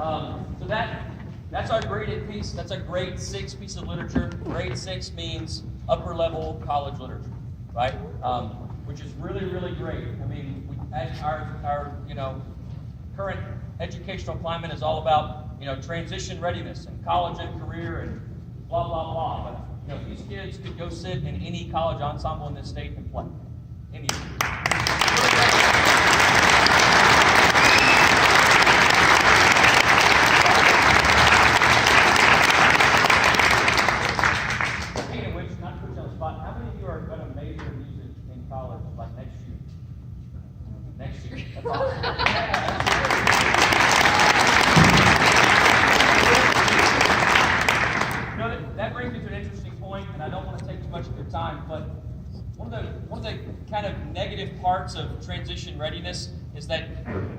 So that's our graded piece. That's a grade 6 piece of literature. Grade 6 means upper level college literature, right? Which is really, really great. I mean, our current educational climate is all about transition readiness and college and career and blah blah blah. But these kids could go sit in any college ensemble in this state and play. Any. How many of you are going to major in music in college, like next year? Next year. That's awesome. That brings me to an interesting point, and I don't want to take too much of your time, but one of the kind of negative parts of transition readiness is that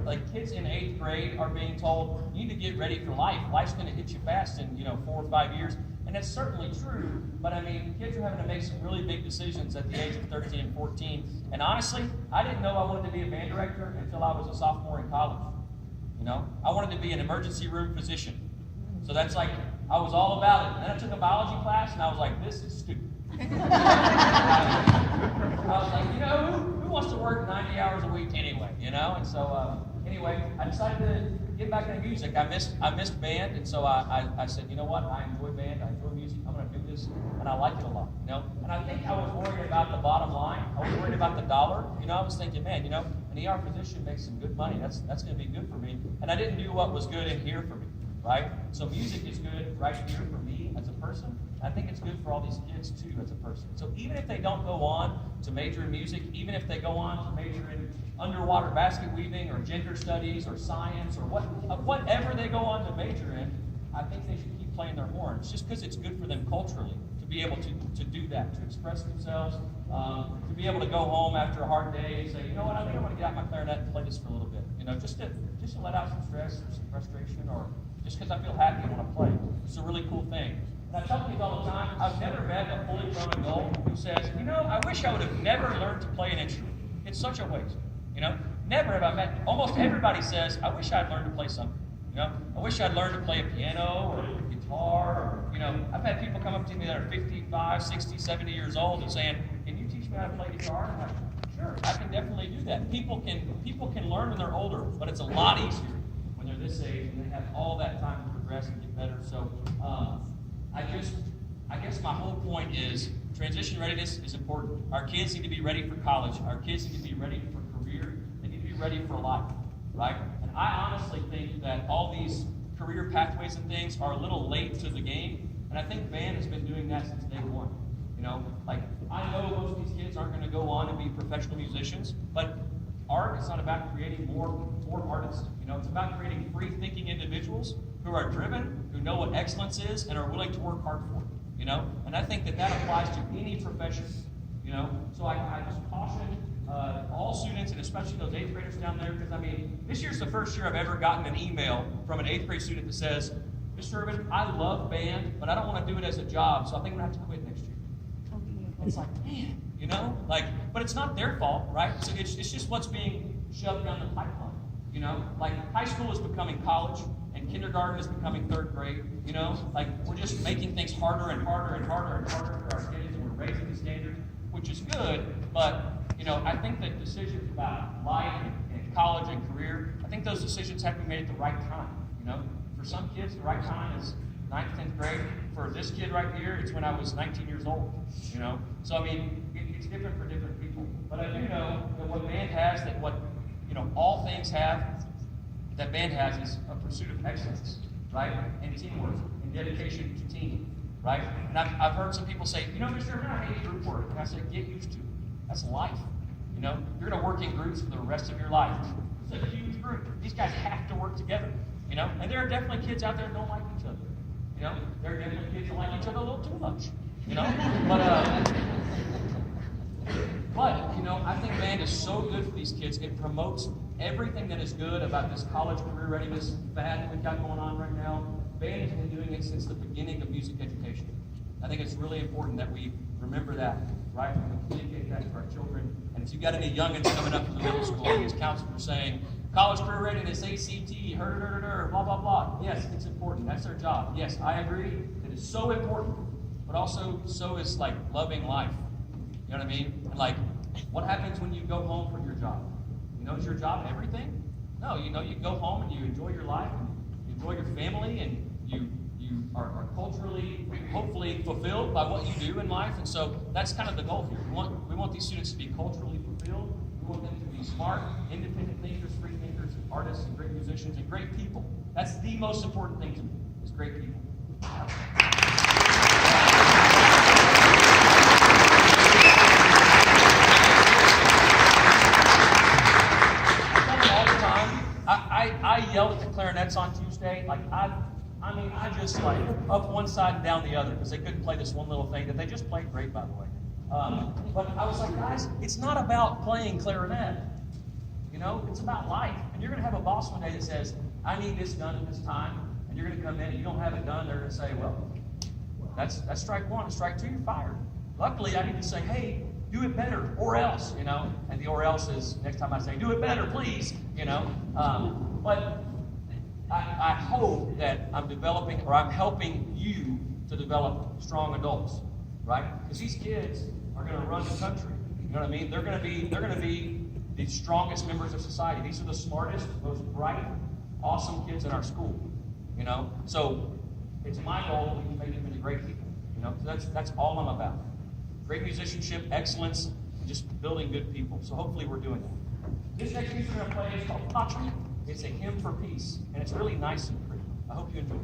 like kids in 8th grade are being told, you need to get ready for life. Life's going to hit you fast in 4 or 5 years. And that's certainly true, but I mean, kids are having to make some really big decisions at the age of 13 and 14. And honestly, I didn't know I wanted to be a band director until I was a sophomore in college. I wanted to be an emergency room physician. So that's like, I was all about it. And then I took a biology class, and I was like, this is stupid. I was like, who wants to work 90 hours a week anyway, And so, anyway, I decided to get back into music. I missed band, and so I said, you know what? I enjoy band. I enjoy music. I'm going to do this, and I like it a lot, And I think I was worried about the bottom line. I was worried about the dollar. I was thinking, man, an ER physician makes some good money. That's going to be good for me. And I didn't do what was good in here for me, right? So music is good right here for me as a person. I think it's good for all these kids too as a person. So even if they don't go on to major in music, even if they go on to major in underwater basket weaving or gender studies or science or whatever they go on to major in, I think they should keep playing their horns just because it's good for them culturally to be able to do that, to express themselves, to be able to go home after a hard day and say, you know what, I think I want to get out my clarinet and play this for a little bit, just to let out some stress or some frustration or just because I feel happy and want to play. It's a really cool thing. And I tell kids all the time, I've never met a fully grown adult who says, I wish I would have never learned to play an instrument. It's such a waste. Never have I met, almost everybody says, I wish I'd learned to play something. I wish I'd learned to play a piano or a guitar. Or, I've had people come up to me that are 55, 60, 70 years old and saying, can you teach me how to play guitar? I'm like, sure, I can definitely do that. People can learn when they're older, but it's a lot easier when they're this age and they have all that time to progress and get better. So I guess my whole point is transition readiness is important. Our kids need to be ready for college. Our kids need to be ready for career. They need to be ready for life, right? And I honestly think that all these career pathways and things are a little late to the game. And I think band has been doing that since day one. Like I know most of these kids aren't going to go on and be professional musicians, but art is not about creating more artists. It's about creating free-thinking individuals who are driven, who know what excellence is, and are willing to work hard for it. And I think that applies to any profession. So I just caution all students, and especially those 8th graders down there, because this year's the first year I've ever gotten an email from an 8th grade student that says, Mr. Urban, I love band, but I don't want to do it as a job, so I think I'm going to have to quit next year. It's like, man, but it's not their fault, right? So it's just what's being shoved down the pipeline, Like high school is becoming college, and kindergarten is becoming 3rd grade, Like we're just making things harder and harder and harder and harder for our kids, and we're raising the standards, which is good, but, I think that decisions about life and college and career, I think those decisions have to be made at the right time, For some kids, the right time is 9th, 10th grade. For this kid right here, it's when I was 19 years old, So, it's different for different people. But I do know that what band has, that what, all things have, that band has is a pursuit of excellence, right? And teamwork, and dedication to team, right? And I've heard some people say, Mr. Urban, I hate group work. And I say, get used to it. That's life, You're going to work in groups for the rest of your life. It's a huge group. These guys have to work together, And there are definitely kids out there that don't like each other. There are definitely kids that like each other a little too much, But I think band is so good for these kids. It promotes everything that is good about this college career readiness fad that we've got going on right now. Band has been doing it since the beginning of music education. I think it's really important that we remember that, right? And we communicate that to our children. And if you've got any youngins coming up from the middle school, as counselors are saying, college career readiness, ACT, blah, blah, blah. Yes, it's important. That's their job. Yes, I agree. It is so important. But also, so is like loving life. You know what I mean? And like, what happens when you go home from your job? You know, is your job everything? No, you know, you go home and you enjoy your life, and you enjoy your family, and you are culturally, hopefully, fulfilled by what you do in life. And so that's kind of the goal here. We want these students to be culturally fulfilled. We want them to be smart, independent thinkers, free thinkers, artists, and great musicians, and great people. That's the most important thing to me, is great people. I yelled at the clarinets on Tuesday. Like I just like up one side and down the other because they couldn't play this one little thing that they just played great, by the way. But I was like, guys, it's not about playing clarinet. You know, it's about life. And you're going to have a boss one day that says, I need this done at this time, and you're going to come in and you don't have it done. They're going to say, well, that's strike one. Strike two, you're fired. Luckily, I need to say, hey, do it better, or else, you know. And the or else is next time I say, do it better, please, you know. But I hope that I'm developing, or I'm helping you to develop strong adults, right? Because these kids are going to run the country. You know what I mean? They're going to be the strongest members of society. These are the smartest, most bright, awesome kids in our school. You know, so it's my goal that we can make them into great people. You know, so that's all I'm about. Great musicianship, excellence, and just building good people. So hopefully we're doing that. This next piece we're going to play is called Patri. It's a hymn for peace, and it's really nice and pretty. I hope you enjoy it.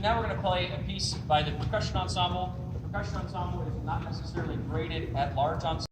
now we're going to play a piece by the percussion ensemble. The percussion ensemble is not necessarily graded at large ensemble.